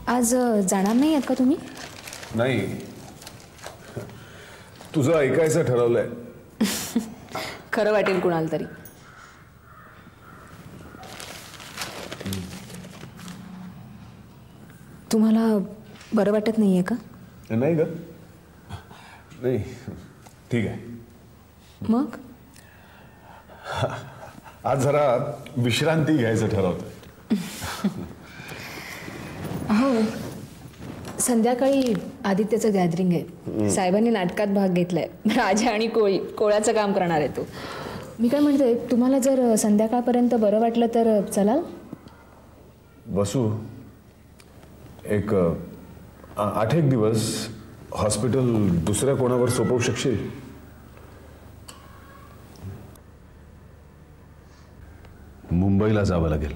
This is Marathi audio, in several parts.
आज जाणार नाही आहेत का तुम्ही? नाही, तुझं ऐकायचं ठरवलंय. खरं वाटेल कुणाला तरी. तुम्हाला बरं वाटत नाहीये का? नाही ग, नाही, ठीक आहे. मग आज जरा विश्रांती घ्यायचं ठरवतोय. हो, संध्याकाळी आदित्यचं गॅदरिंग आहे. साहेबांनी नाटकात भाग घेतलाय. राजा आणि कोळ्याचं काम करणार आहे तो. मी काय म्हणते, तुम्हाला जर संध्याकाळपर्यंत बरं वाटलं तर चलाल? बसू. एक 8-1 दिवस हॉस्पिटल दुसऱ्या कोणावर सोपवू शकशील? मुंबईला जावं लागेल.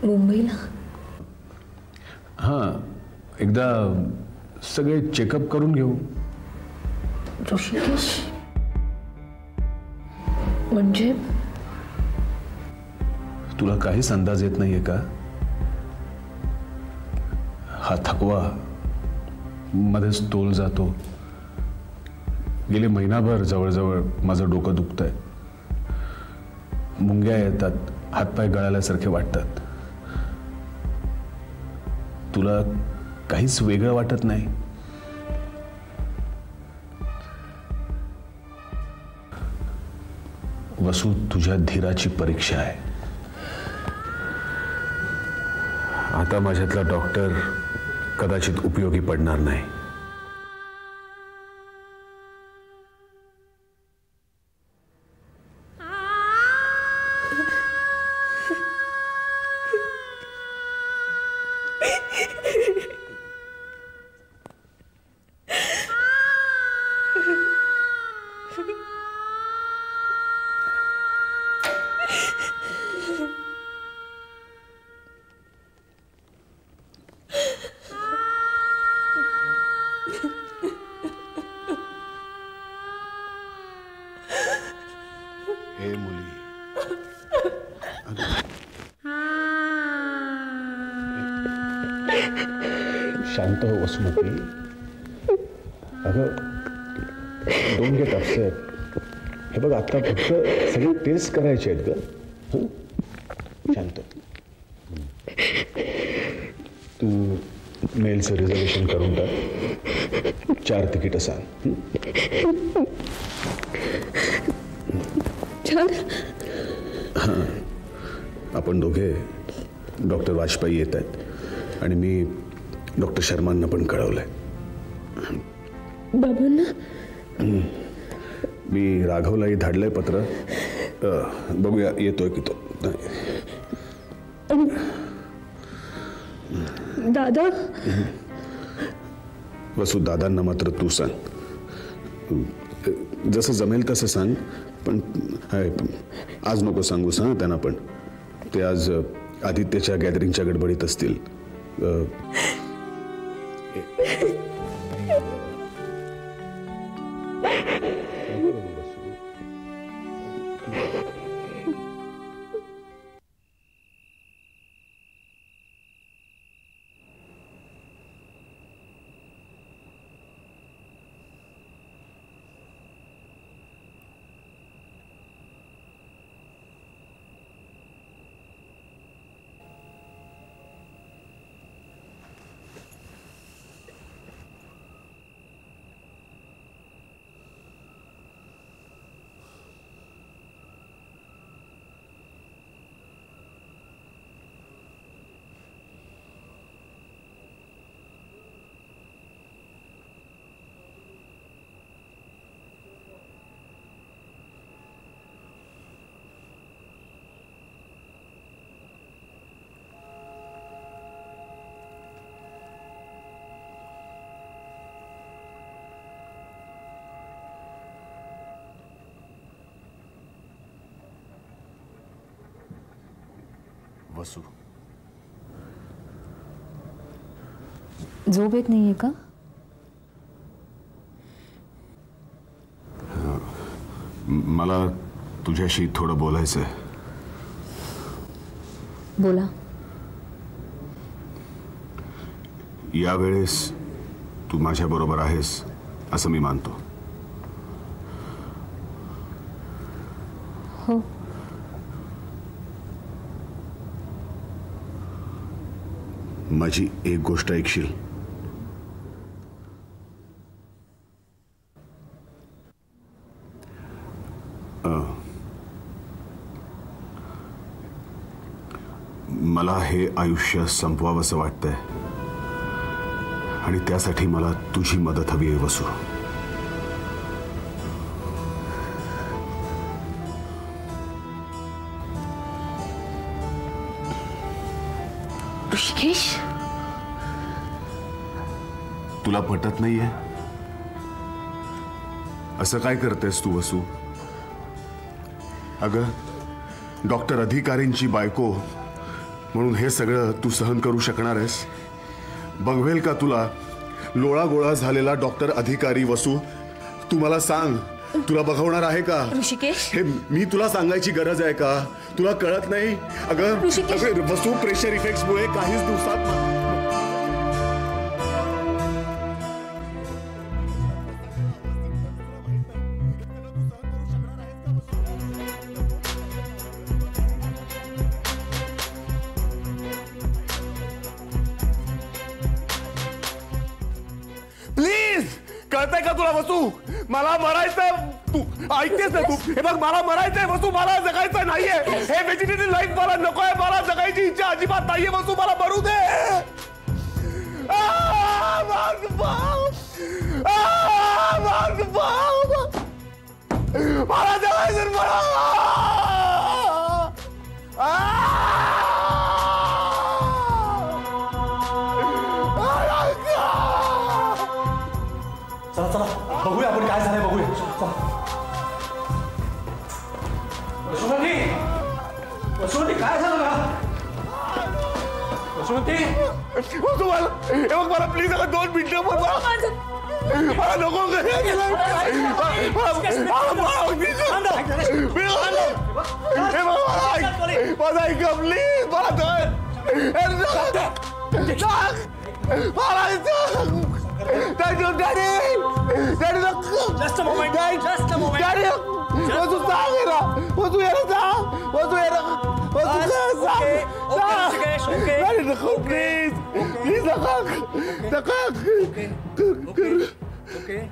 मुंबईला? हां, एकदा सगळे चेकअप करून घेऊ. ऋषिकेश म्हणजे? तुला काहीच अंदाज येत नाहीये का? हा थकवा, मध्येच तोल जातो. गेले महिनाभर जवळजवळ माझं डोकं दुखतंय. मुंग्या येतात, हातपाय गळाल्यासारखे वाटतात. तुला काहीच वेगळं वाटत नाही? वसू, तुझ्या धीराची परीक्षा आहे. आता माझ्यातला डॉक्टर कदाचित उपयोगी पडणार नाही. हे मुली, शांत हो वसुमती. अगं, डोंट गेट अपसेट. हे बघ, आता फक्त सगळे टेस्ट करायचे आहेत ग. शांत. तू मेलचं रिझर्वेशन करून टाक. 4 तिकीटं सांग. हां, आपण दोघे डॉक्टर वाजपेयी येत आहेत आणि मी डॉक्टर शर्मांना पण कळवलंय. बाबांना? मी राघवलाही धाडलंय पत्र. बघूया येतोय की तो. दादा? वसू, दादांना मात्र तू सांग. जसं जमेल तसं सांग, पण आज नको सांगूस. हां, त्यांना पण. ते आज आदित्यच्या गॅदरिंगच्या गडबडीत असतील. वसू, झोप येत नाहीये का? मला तुझ्याशी थोडं बोलायचं आहे. बोला. यावेळेस तू माझ्याबरोबर आहेस असं मी मानतो. हो. माझी एक गोष्ट ऐकशील? मला हे आयुष्य संपवावंसं वाटतंय आणि त्यासाठी मला तुझी मदत हवी आहे वसू. ऋषिकेश, तुला पटत नाहीये? असं काय करतेस तू वसू? अगं, डॉक्टर अधिकारींची बायको म्हणून हे सगळं तू सहन करू शकणार आहेस? बघवेल का तुला लोळा गोळा झालेला डॉक्टर अधिकारी वसू? तू मला सांग, तुला बघवणार आहे का? ऋषिकेश, हे मी तुला सांगायची गरज आहे का? तुला कळत नाही? अगं वसू, प्रेशर इफेक्ट्समुळे काहीच दिवसात कळतंय का तुला वसू? मला मरायचंय. तू ऐकतेस ना? तू हे बघ, मला मरायचंय वसू, मला जगायचं नाहीये. हे व्हेजिटेरियन लाईफ मला नकोय. मला जगायची इच्छा अजिबात नाहीये वसू. मला मरू दे. मला जगायचं. चला चला बघूया आपण काय झालंय. बघूया. वसुमती, वसुमती काय झालं का? वसुमती, वसू मला हे बघ, मला प्लीज अगं 2 मिनिटं मला नको. माझा ऐका प्लीज. मला Just a moment. Just a moment. Daddy, वसू सांग ना. वसू ये ना. वसू ये ना. वसू सांग. Okay. Daddy नको प्लीज. प्लीज नका. नका. Okay.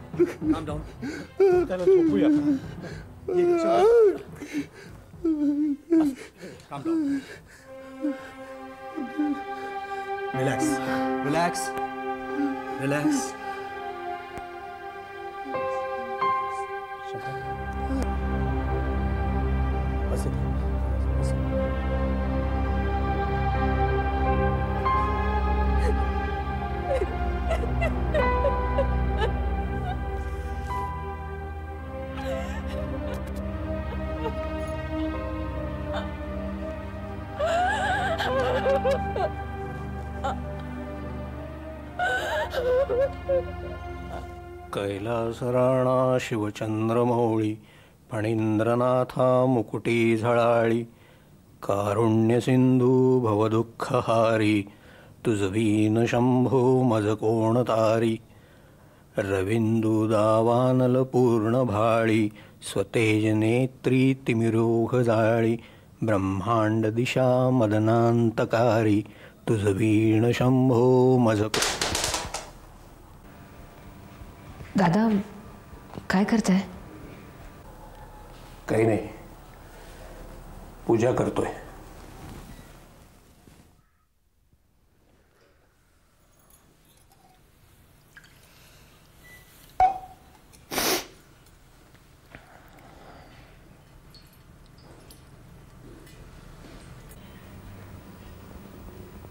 Calm down. त्याला झोपूया. Calm down. Relax. Relax. Relax. Kailas Rana शिवचंद्रमौळी फणींद्रनाथा Mukurthi झळाळी कारुण्य सिंधू भवदुःखहारी तुझवीन शंभो मज कोण तारी रविंदू दावानल पूर्ण भाळी स्वतेज नेत्री तिमिरोघ जाळी ब्रह्मांड दिशा मदनांतकारी तुझवीण शंभो मज. दादा काय करताय? काही नाही, पूजा करतोय.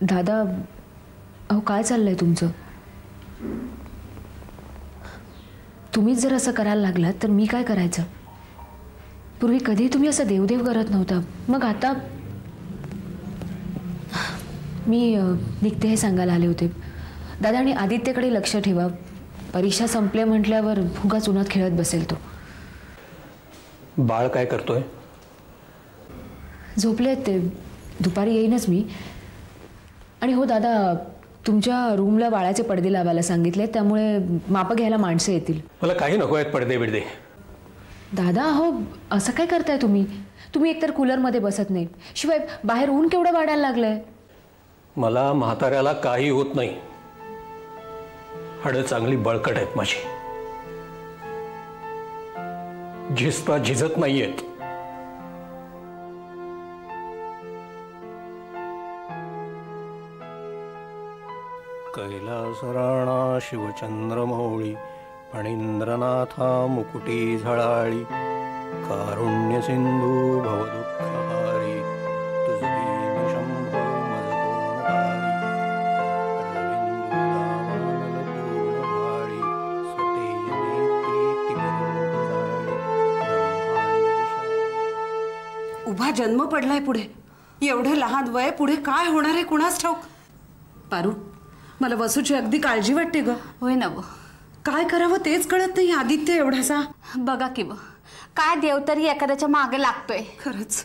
दादा, अहो काय चाललंय तुमचं? तुम्हीच जर असं करायला लागलात तर मी काय करायचं? पूर्वी कधी तुम्ही असं देवदेव करत नव्हता, मग आता? मी निघते हे सांगायला आले होते. दादा, आणि आदित्यकडे लक्ष ठेवा. परीक्षा संपल्या म्हटल्यावर फुगाच उन्हात खेळत बसेल तो. बाळ काय करतोय? झोपलेत ते. दुपारी येईनच मी. आणि हो दादा, तुमच्या रूमला बाळाचे पडदे लावायला सांगितले, त्यामुळे मापं घ्यायला माणसं येतील. मला काही नको आहेत पडदे बिडदे. दादा अहो, असं काय करताय तुम्ही? तुम्ही एकतर कूलरमध्ये बसत नाही, शिवाय बाहेर ऊन केवढं वाढायला लागलंय. मला म्हाताऱ्याला काही होत नाही. हाडं चांगली बळकट आहेत माझी, झिजता झिजत नाहीयेत. कैलास राणा शिवचंद्रमौळी फणींद्रनाथा मुकुटी झळाळी कारुण्य सिंधू भवदुःखहारी तुझ भीम शंभो मज कोणतारी रविंदू दावानल पूर्णभाळी स्वतेज नेत्री तिमिरोग जाळी ब्रह्मांड विशाल. उभा जन्म पडलाय पुढे. एवढं लहान वय, पुढे काय होणार आहे कुणास ठाऊक. पारू, मला वसूची अगदी काळजी वाटते ग. होय ना व. काय करावं तेच कळत नाही. आदित्य एवढासा. बघा की व, काय देव तरी एखाद्याच्या मागे लागतोय. खरंच.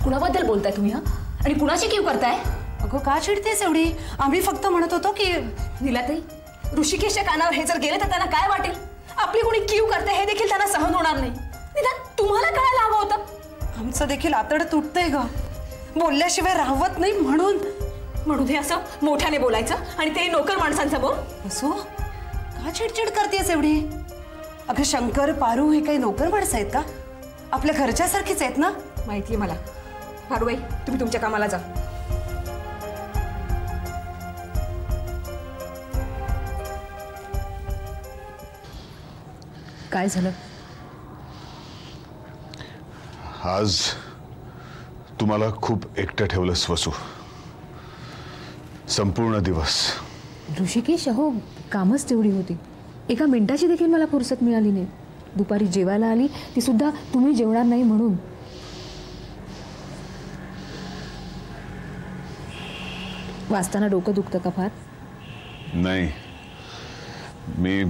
कुणाबद्दल बोलताय तुम्ही? हा, आणि कुणाची कीव करताय? अगं का चिडतेस एवढी? आम्ही फक्त म्हणत होतो की नीलाताई, ऋषिकेशच्या कानावर हे जर गेले तर त्यांना काय वाटेल? आपली कोणी कीव करते हे देखील त्यांना सहन होणार नाही. निदान तुम्हाला कळायला हवं होतं. आमचं देखील आतड तुटतंय ग. बोलल्याशिवाय राहवत नाही म्हणून. म्हणून हे असं मोठ्याने बोलायचं, आणि ते नोकर माणसांसमोर. असो, का चिडचिड करतेस एवढी? अगं शंकर, पारू हे काही नोकर माणसं आहेत का? आपल्या घरच्यासारखीच आहेत ना. माहितीये मला. पारुबाई, तुम्ही तुमच्या कामाला जा. काय झालं? आज तुम्हाला खूप एकटं ठेवलंस वसू. संपूर्ण दिवस. ऋषिकेश, अहो कामच तेवढी होती. एका मिनिटाची देखील मला फुरसत मिळाली नाही. दुपारी जेवायला आली, ती सुद्धा तुम्ही जेवणार नाही म्हणून. वाचताना डोकं दुखतं का फार? नाही, मी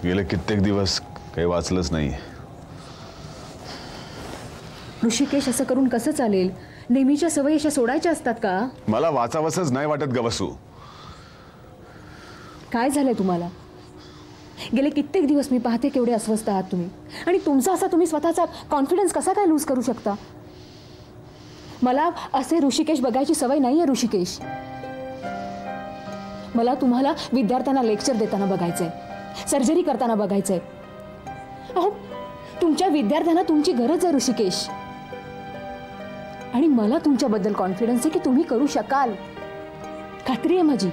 गेले कित्येक दिवस काही वाचलंच नाही. ऋषिकेश, असं करून कसं चालेल? नेहमीच्या सवयी अशा सोडायच्या असतात का? मला वाचावंसच नाही वाटत ग वसू. काय झालंय तुम्हाला? गेले कित्येक दिवस मी पाहते केवढे अस्वस्थ आहात तुम्ही. आणि तुमचा असा तुम्ही स्वतःचा कॉन्फिडन्स कसा काय लूज करू शकता? मला असे ऋषिकेश बघायची सवय नाहीये. ऋषिकेश, मला तुम्हाला विद्यार्थ्यांना लेक्चर देताना बघायचंय, सर्जरी करताना बघायचंय. अहो, तुमच्या विद्यार्थ्यांना तुमची गरज आहे ऋषिकेश. आणि मला तुमच्याबद्दल कॉन्फिडन्स आहे की तुम्ही करू शकाल. खात्री आहे माझी.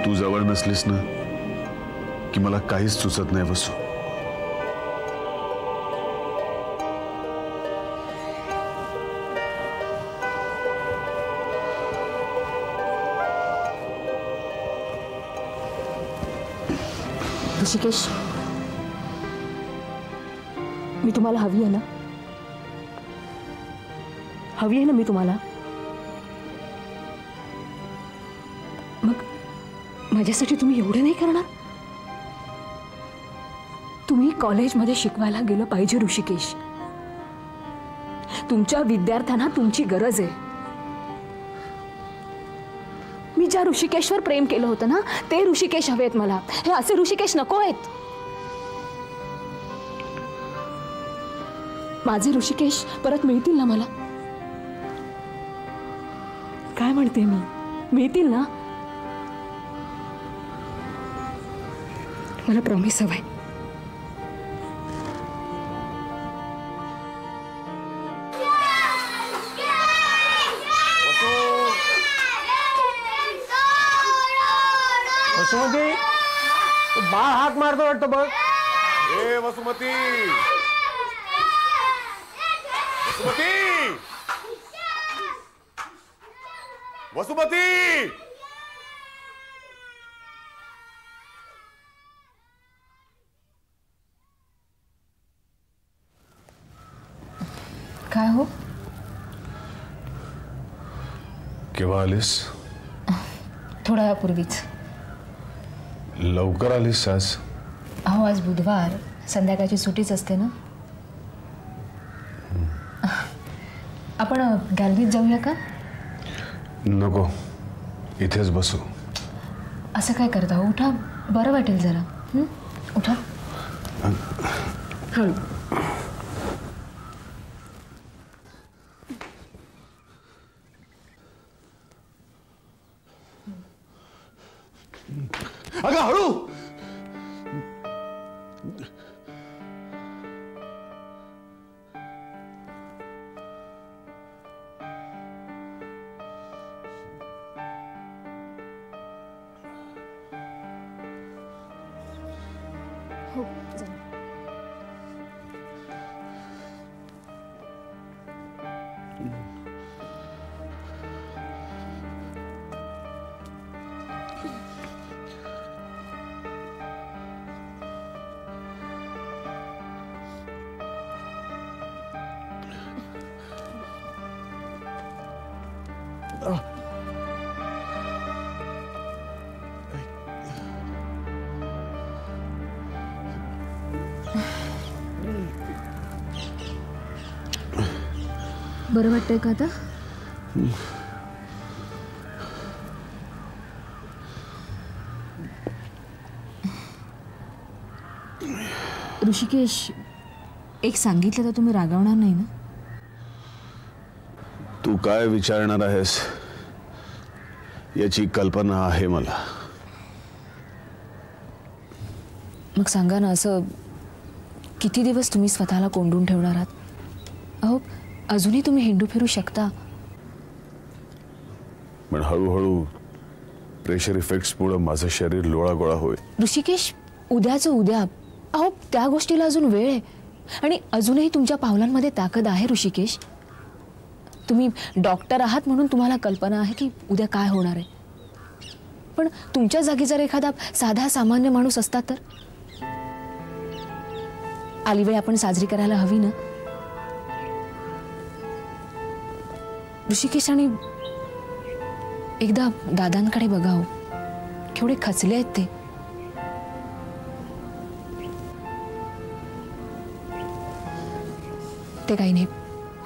तू जवळ नसलीस ना की मला काहीच सुचत नाही वसू. ऋषिकेश, मी तुम्हाला हवी आहे ना? हवी आहे ना मी तुम्हाला? मग माझ्यासाठी तुम्ही एवढं नाही करणार? तुम्ही कॉलेजमध्ये शिकवायला गेलं पाहिजे ऋषिकेश. तुमच्या विद्यार्थ्यांना तुमची गरज आहे. मी ज्या ऋषिकेशवर प्रेम केलं होतं ना, ते ऋषिकेश हवेत मला. हे असे ऋषिकेश नको आहेत. माझे ऋषिकेश परत मिळतील ना मला? काय म्हणते मी? मिळतील ना? मला प्रॉमिस हवाय. वसुमती, बाळ हाक मारतो वाटतं बघ. ए वसुमती, वसुमती, वसुमती. काय हो? केव्हा आलीस? थोड्या वेळापूर्वीच. लवकर आलीस आज? अहो आज बुधवार, संध्याकाळची सुट्टीच असते ना. आपण गॅलरीत जाऊया का? नको, इथेच बसू. असं काय करता हो? उठा, बरं वाटेल जरा. उठा. हळू. अगं हळू. हो जा. बरं वाटतंय का आता? ऋषिकेश, एक सांगितलं तर तुम्ही रागावणार नाही ना? तू काय विचारणार आहेस याची कल्पना आहे मला. मग सांगा ना, असं किती दिवस तुम्ही स्वतःला कोंडून ठेवणार आहात? अहो अजूनही तुम्ही हिंडू फिरू शकता. पण हळूहळू प्रेशर इफेक्ट्समुळे माझं शरीर लोळागोळा होईल. ऋषिकेश, उद्याचं उद्या. अहो त्या गोष्टीला अजून वेळ आहे आणि अजूनही तुमच्या पावलांमध्ये ताकद आहे. ऋषिकेश, तुम्ही डॉक्टर आहात म्हणून तुम्हाला कल्पना आहे की उद्या काय होणार आहे. पण तुमच्या जागी जर एखादा साधा सामान्य माणूस असता तर? आली वेळ आपण साजरी करायला हवी ना ऋषिकेश. आणि एकदा दादांकडे बघा हो, केवढे खचले आहेत ते. ते काही नाही,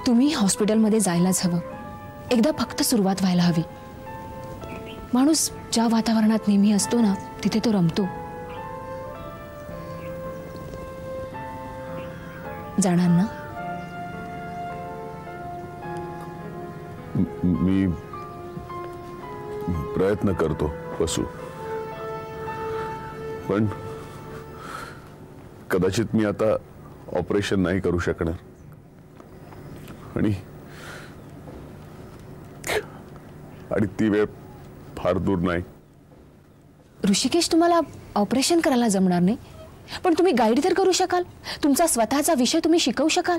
तुम्ही हॉस्पिटलमध्ये जायलाच हवं. एकदा फक्त सुरुवात व्हायला हवी. माणूस ज्या वातावरणात नेहमी असतो ना तिथे तो रमतो. जाणार ना? मी प्रयत्न करतो बसू, पण कदाचित मी आता ऑपरेशन नाही करू शकणार. आणि ती वेळ फार दूर नाही. ऋषिकेश, तुम्हाला ऑपरेशन करायला जमणार नाही, पण तुम्ही गाईड तर करू शकाल. तुमचा स्वतःचा विषय तुम्ही शिकवू शकाल.